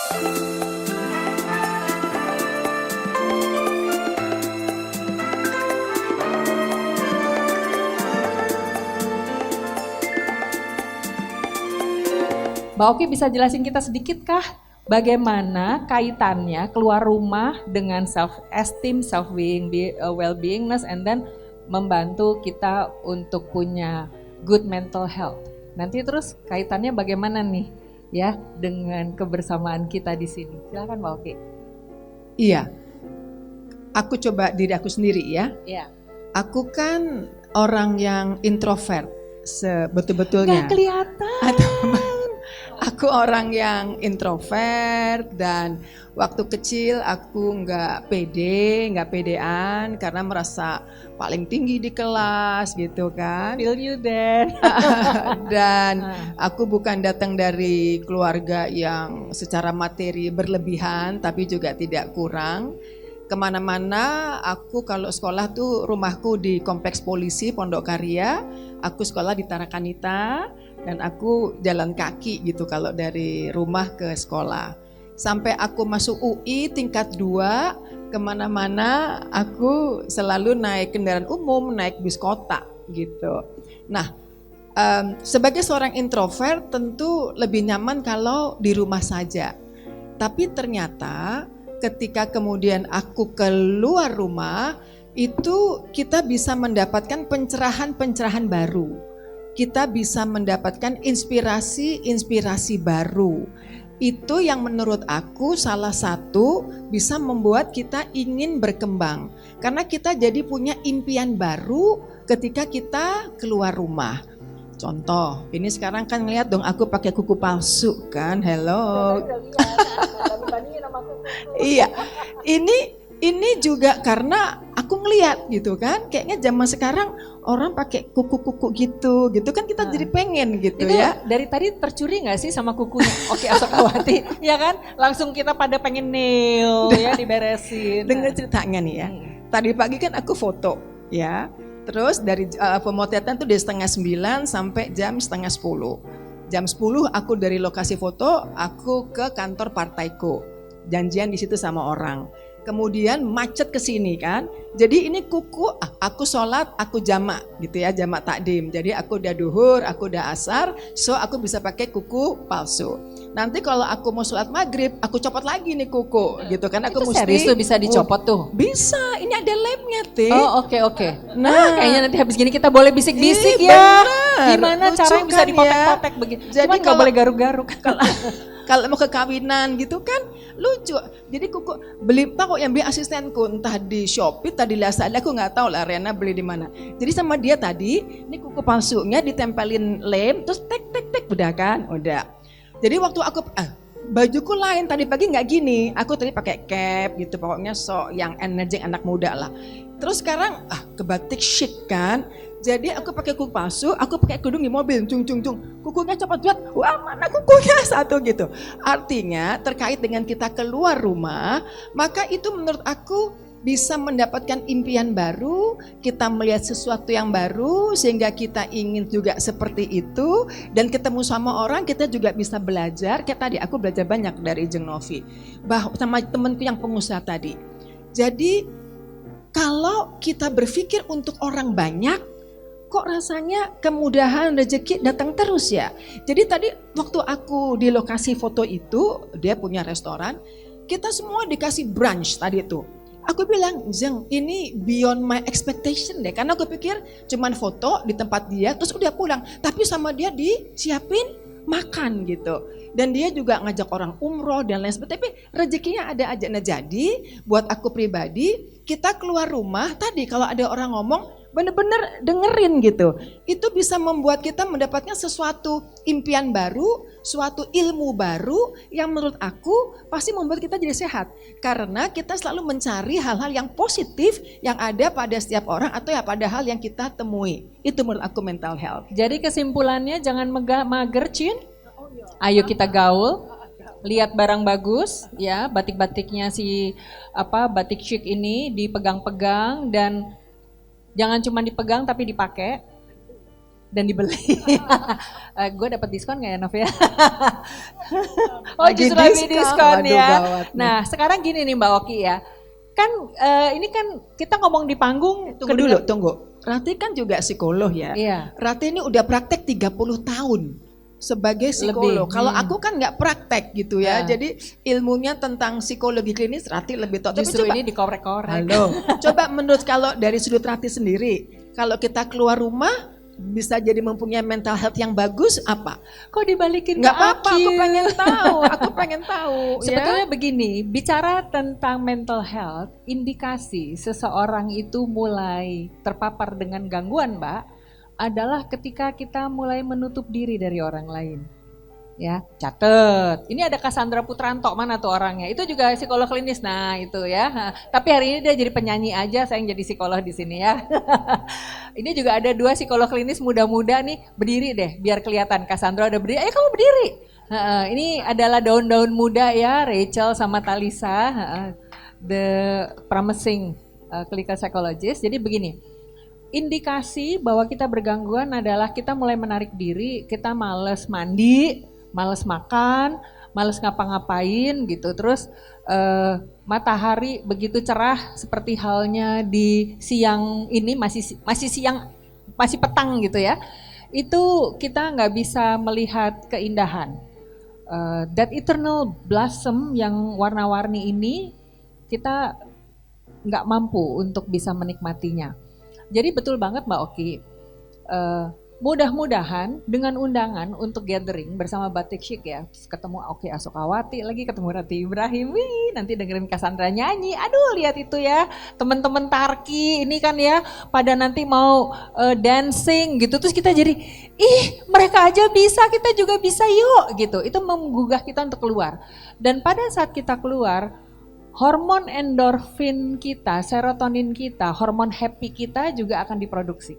Mbak Oki bisa jelasin kita sedikit kah bagaimana kaitannya keluar rumah dengan self esteem, well-beingness, and then membantu kita untuk punya good mental health. Nanti terus kaitannya bagaimana nih ya dengan kebersamaan kita di sini. Silakan Mbak Oki. Iya. Aku coba diri aku sendiri ya. Iya. Aku kan orang yang introvert sebetul-betulnya. Nggak kelihatan. Aku orang yang introvert dan waktu kecil aku nggak pedean karena merasa paling tinggi di kelas gitu kan. Feel you then. Dan aku bukan datang dari keluarga yang secara materi berlebihan tapi juga tidak kurang. Kemana-mana aku kalau sekolah tuh rumahku di kompleks polisi Pondok Karya, aku sekolah di Tarakanita dan aku jalan kaki gitu kalau dari rumah ke sekolah. Sampai aku masuk UI tingkat 2, kemana-mana aku selalu naik kendaraan umum, naik bus kota gitu. Nah, sebagai seorang introvert tentu lebih nyaman kalau di rumah saja. Tapi ternyata ketika kemudian aku keluar rumah, itu kita bisa mendapatkan pencerahan-pencerahan baru. Kita bisa mendapatkan inspirasi-inspirasi baru. Itu yang menurut aku salah satu bisa membuat kita ingin berkembang. Karena kita jadi punya impian baru ketika kita keluar rumah. Contoh, ini sekarang kan ngeliat dong aku pakai kuku palsu kan, hello. Iya, ini juga karena aku ngeliat gitu kan, kayaknya zaman sekarang orang pakai kuku-kuku gitu kan kita jadi pengen gitu itu ya. Dari tadi tercuri nggak sih sama kukunya? Oke, Asokawati, ya kan? Langsung kita pada pengen nail ya diberesin. Dengar ceritanya nih ya, tadi pagi kan aku foto ya. Terus dari pemotretan tuh dari 8:30 sampai jam 9:30. Jam 10 aku dari lokasi foto, aku ke kantor partaiku. Janjian di situ sama orang. Kemudian macet ke sini kan. Jadi ini kuku, aku sholat, aku jamak gitu ya, jamak takdim. Jadi aku udah duhur, aku udah asar, so aku bisa pakai kuku palsu. Nanti kalau aku mau sholat maghrib, aku copot lagi nih kuku gitu kan. Aku itu mesti serius tuh bisa dicopot tuh? Bisa, ini ada lemnya Teh. Oh oke. Nah kayaknya nanti habis gini kita boleh bisik-bisik ya. Bener. Gimana Lucu cara yang bisa kan dipotek-potek begitu. Jadi Cuman gak boleh garuk-garuk. Kalau mau ke kawinan gitu kan lucu. Jadi kuku beli yang beli asistenku entah di Shopee, tadi Lazada, aku nggak tahu lah Rena beli di mana. Jadi sama dia tadi, ini kuku palsunya ditempelin lem, terus tek udah kan, udah. Jadi waktu aku bajuku lain tadi pagi nggak gini, aku tadi pakai cap gitu, pokoknya sok yang energetik anak muda lah. Terus sekarang ke batik chic kan. Jadi aku pakai kuku palsu, aku pakai kerudung di mobil, cung. Kukunya cepat buat, wah mana kukunya satu gitu. Artinya terkait dengan kita keluar rumah, maka itu menurut aku bisa mendapatkan impian baru, kita melihat sesuatu yang baru sehingga kita ingin juga seperti itu dan ketemu sama orang kita juga bisa belajar. Kayak tadi aku belajar banyak dari Jeng Novi, sama temanku yang pengusaha tadi. Jadi kalau kita berpikir untuk orang banyak, kok rasanya kemudahan rezeki datang terus ya. Jadi tadi waktu aku di lokasi foto itu, dia punya restoran, kita semua dikasih brunch tadi itu. Aku bilang, Jeng, ini beyond my expectation deh. Karena aku pikir cuman foto di tempat dia, terus udah pulang. Tapi sama dia disiapin makan gitu. Dan dia juga ngajak orang umroh dan lain sebagainya. Tapi rezekinya ada aja. Nah jadi buat aku pribadi, kita keluar rumah tadi kalau ada orang ngomong, bener-bener dengerin gitu. Itu bisa membuat kita mendapatkan sesuatu impian baru, suatu ilmu baru yang menurut aku pasti membuat kita jadi sehat. Karena kita selalu mencari hal-hal yang positif yang ada pada setiap orang atau ya pada hal yang kita temui. Itu menurut aku mental health. Jadi kesimpulannya jangan mager Cin. Ayo kita gaul. Lihat barang bagus ya, batik-batiknya batik chic ini dipegang-pegang dan jangan cuma dipegang tapi dipakai. dan dibeli. Gue dapat diskon nggak ya Nov ya? Oh Lagi justru lagi diskon. diskon Waduh, ya. gawat nih. Nah sekarang gini nih Mbak Oki ya, kan ini kan kita ngomong di panggung. Tunggu dulu, tunggu. Rati kan juga psikolog ya. Iya. Rati ini udah praktek 30 tahun sebagai psikolog. Lebih, Kalau aku kan nggak praktek gitu ya. Nah. Jadi ilmunya tentang psikologi klinis Rati lebih tahu. Tapi Justru coba, ini dikorek-korek. halo. Coba menurut kalau dari sudut Rati sendiri, kalau kita keluar rumah bisa jadi mempunyai mental health yang bagus apa? Kok dibalikin Nggak ke apa-apa, Aki? aku pengen tahu. Aku pengen tahu. Sebetulnya begini, bicara tentang mental health, indikasi seseorang itu mulai terpapar dengan gangguan, Mbak, adalah ketika kita mulai menutup diri dari orang lain. Ya, catet. Ini ada Cassandra Putranto, mana tuh orangnya? Itu juga psikolog klinis. Nah, itu ya. Tapi hari ini dia jadi penyanyi aja, saya yang jadi psikolog di sini ya. Ini juga ada 2 psikolog klinis muda-muda nih, berdiri deh, biar kelihatan. Cassandra udah berdiri, ayo kamu berdiri. Ini adalah daun-daun muda ya, Rachel sama Talisa, the promising clinical psychologist. Jadi begini, indikasi bahwa kita bergangguan adalah kita mulai menarik diri, kita males mandi, males makan, males ngapa-ngapain gitu. Terus matahari begitu cerah seperti halnya di siang ini, masih siang, masih petang gitu ya. Itu kita nggak bisa melihat keindahan. That eternal blossom yang warna-warni ini kita nggak mampu untuk bisa menikmatinya. Jadi betul banget Mbak Oki, mudah-mudahan dengan undangan untuk gathering bersama Batik Chic ya, ketemu Oki Asokawati lagi, ketemu Rati Ibrahim, wih, nanti dengerin Cassandra nyanyi, aduh lihat itu ya, teman-teman Tarki ini kan ya, pada nanti mau dancing gitu, terus kita jadi, ih mereka aja bisa, kita juga bisa yuk gitu, itu menggugah kita untuk keluar. Dan pada saat kita keluar, hormon endorfin kita, serotonin kita, hormon happy kita juga akan diproduksi.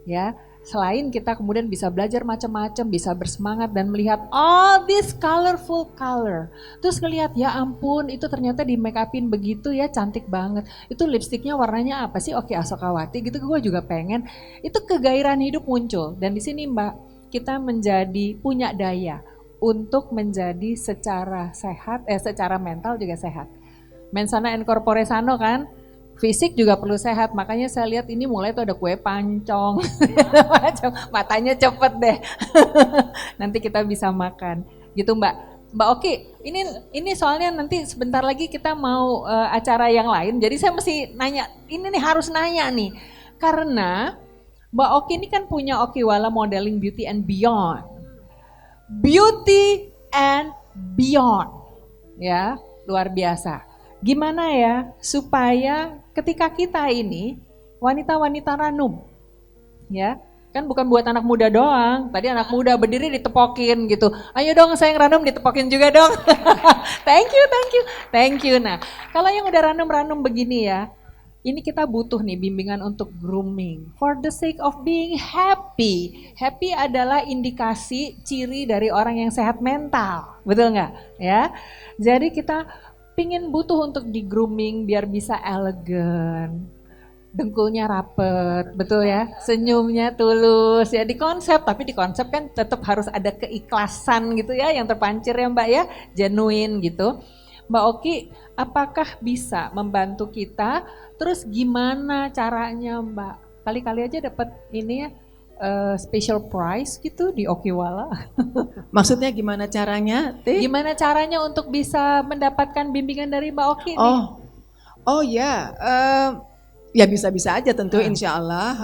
Ya, selain kita kemudian bisa belajar macam-macam, bisa bersemangat dan melihat all this colorful color. Terus ngelihat ya ampun, itu ternyata di make upin begitu ya, cantik banget. Itu lipstiknya warnanya apa sih? Oke, Asokawati gitu, gue juga pengen. Itu kegairahan hidup muncul. Dan di sini Mbak, kita menjadi punya daya untuk menjadi secara sehat, secara mental juga sehat. Mensana in corpore sano kan, fisik juga perlu sehat, makanya saya lihat ini mulai tuh ada kue pancong, matanya cepet deh, nanti kita bisa makan, gitu Mbak Oki, ini soalnya nanti sebentar lagi kita mau acara yang lain, jadi saya mesti nanya, ini nih harus nanya nih, karena Mbak Oki ini kan punya Okiwala Modeling Beauty and Beyond, Beauty and Beyond, ya luar biasa. Gimana ya supaya ketika kita ini wanita-wanita ranum, ya kan bukan buat anak muda doang, tadi anak muda berdiri ditepokin gitu, ayo dong sayang ranum ditepokin juga dong. Thank you. Nah kalau yang udah ranum begini ya, ini kita butuh nih bimbingan untuk grooming for the sake of being happy. Happy adalah indikasi ciri dari orang yang sehat mental, betul nggak ya? Jadi kita pingin butuh untuk di grooming biar bisa elegan, dengkulnya rapet, betul ya, senyumnya tulus ya, di konsep, tapi di konsep kan tetap harus ada keikhlasan gitu ya yang terpancir ya Mbak ya, genuine gitu. Mbak Oki, apakah bisa membantu kita? Terus gimana caranya Mbak? Kali-kali aja dapat ini ya, special prize gitu di Okiwala. Maksudnya gimana caranya? Gimana caranya untuk bisa mendapatkan bimbingan dari Mbak Oki nih? Oh ya, ya bisa-bisa aja tentu insya Allah.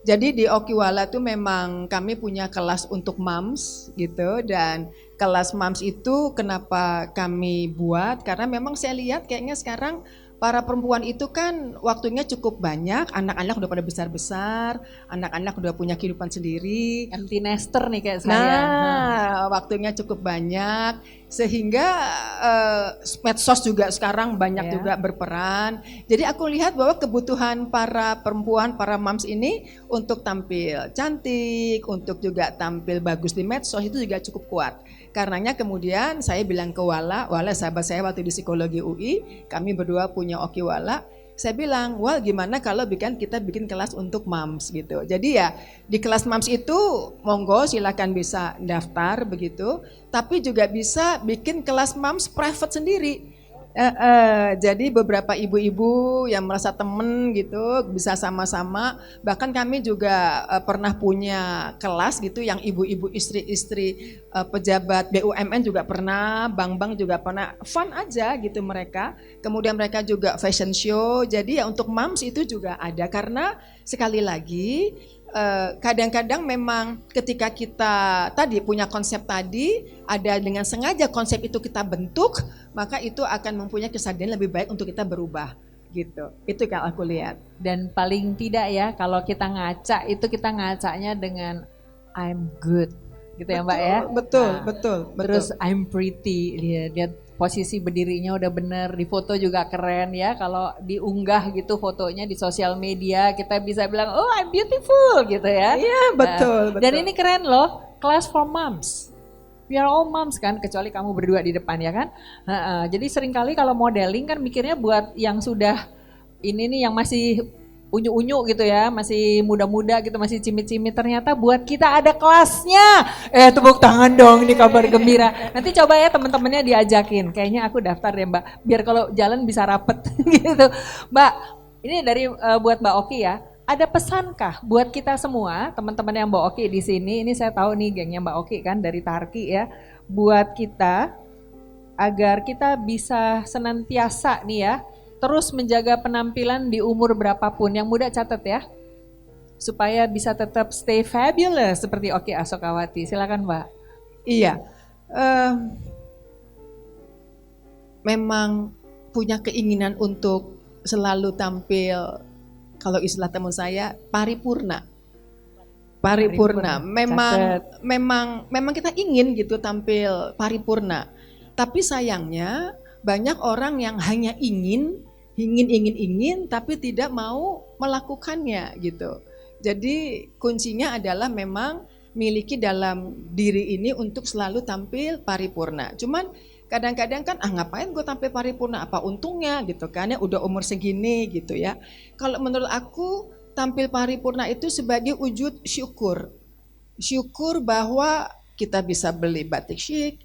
Jadi di Okiwala tuh memang kami punya kelas untuk moms gitu, dan kelas moms itu kenapa kami buat, karena memang saya lihat kayaknya sekarang para perempuan itu kan waktunya cukup banyak, anak-anak udah pada besar-besar, anak-anak udah punya kehidupan sendiri. Empty nester nih kayak saya. Nah, waktunya cukup banyak, sehingga medsos juga sekarang banyak juga berperan. Jadi aku lihat bahwa kebutuhan para perempuan, para moms ini untuk tampil cantik, untuk juga tampil bagus di medsos itu juga cukup kuat. Karenanya kemudian saya bilang ke Wala sahabat saya waktu di psikologi UI, kami berdua punya Okiwala, saya bilang, wah gimana kalau kita bikin kelas untuk moms gitu. Jadi ya di kelas moms itu monggo silakan bisa daftar begitu, tapi juga bisa bikin kelas moms private sendiri. Jadi beberapa ibu-ibu yang merasa temen gitu bisa sama-sama, bahkan kami juga pernah punya kelas gitu yang ibu-ibu istri-istri pejabat BUMN juga pernah, bank-bank juga pernah, fun aja gitu mereka. Kemudian mereka juga fashion show, jadi ya untuk moms itu juga ada, karena sekali lagi kadang-kadang memang ketika kita tadi punya konsep tadi, ada dengan sengaja konsep itu kita bentuk, maka itu akan mempunyai kesadaran lebih baik untuk kita berubah gitu. Itu kalau aku lihat. Dan paling tidak ya, kalau kita ngaca itu kita ngacanya dengan I'm good gitu ya Mbak ya. Betul. Terus I'm pretty, lihat posisi berdirinya udah bener, di foto juga keren ya. Kalau diunggah gitu fotonya di sosial media, kita bisa bilang oh I'm beautiful gitu ya. Iya betul. Dan ini keren loh, class for moms. We are all moms kan, kecuali kamu berdua di depan ya kan. Jadi seringkali kalau modeling kan mikirnya buat yang sudah ini nih, yang masih unyu-unyu gitu ya, masih muda-muda gitu, masih cimit-cimit. Ternyata buat kita ada kelasnya. Tepuk tangan dong, ini kabar gembira. Nanti coba ya teman-temannya diajakin. Kayaknya aku daftar deh Mbak, biar kalau jalan bisa rapet gitu. Mbak, ini dari buat Mbak Oki ya. Ada pesankah buat kita semua, teman-teman yang Mbak Oki di sini? Ini saya tahu nih gengnya Mbak Oki kan dari Tarki ya. Buat kita agar kita bisa senantiasa nih ya, terus menjaga penampilan di umur berapapun. Yang muda catat ya, supaya bisa tetap stay fabulous seperti Oki Asokawati. Silakan Mbak. Iya, memang punya keinginan untuk selalu tampil, kalau istilah teman saya paripurna. Memang kita ingin gitu tampil paripurna. Tapi sayangnya banyak orang yang hanya ingin tapi tidak mau melakukannya gitu. Jadi kuncinya adalah memang miliki dalam diri ini untuk selalu tampil paripurna. Cuman kadang-kadang kan ngapain gue tampil paripurna, apa untungnya gitu kan ya, udah umur segini gitu ya. Kalau menurut aku tampil paripurna itu sebagai wujud syukur. Syukur bahwa kita bisa beli batik chic,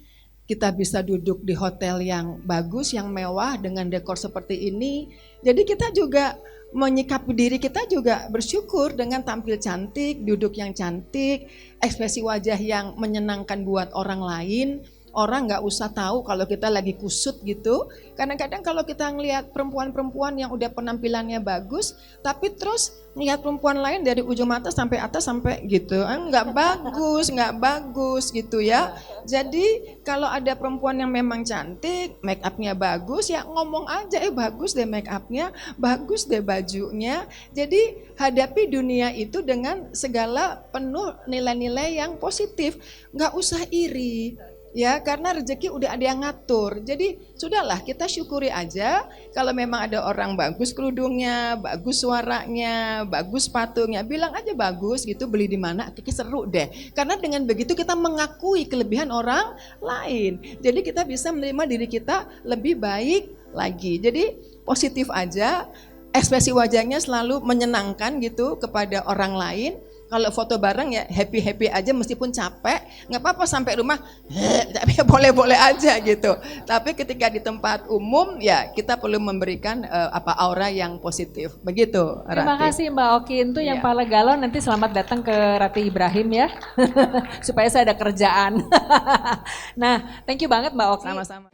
kita bisa duduk di hotel yang bagus, yang mewah dengan dekor seperti ini. Jadi kita juga menyikapi diri kita juga bersyukur dengan tampil cantik, duduk yang cantik, ekspresi wajah yang menyenangkan buat orang lain. Orang nggak usah tahu kalau kita lagi kusut gitu. Kadang-kadang kalau kita ngelihat perempuan-perempuan yang udah penampilannya bagus, tapi terus ngelihat perempuan lain dari ujung mata sampai atas sampai gitu, nggak bagus gitu ya. Jadi kalau ada perempuan yang memang cantik, make upnya bagus, ya ngomong aja, bagus deh make upnya, bagus deh bajunya. Jadi hadapi dunia itu dengan segala penuh nilai-nilai yang positif, nggak usah iri. Ya, karena rezeki udah ada yang ngatur. Jadi sudahlah, kita syukuri aja. Kalau memang ada orang bagus kerudungnya, bagus suaranya, bagus sepatunya, bilang aja bagus gitu, beli di mana, seru deh. Karena dengan begitu kita mengakui kelebihan orang lain. Jadi kita bisa menerima diri kita lebih baik lagi. Jadi positif aja, ekspresi wajahnya selalu menyenangkan gitu kepada orang lain. Kalau foto bareng ya happy-happy aja meskipun capek, nggak apa-apa sampai rumah, tapi boleh-boleh aja gitu. Tapi ketika di tempat umum ya kita perlu memberikan aura yang positif. Begitu, Rati. Terima kasih Mbak Okin tuh yang paling galau, nanti selamat datang ke Rati Ibrahim ya. Supaya saya ada kerjaan. Nah, thank you banget Mbak Oki. Sama-sama.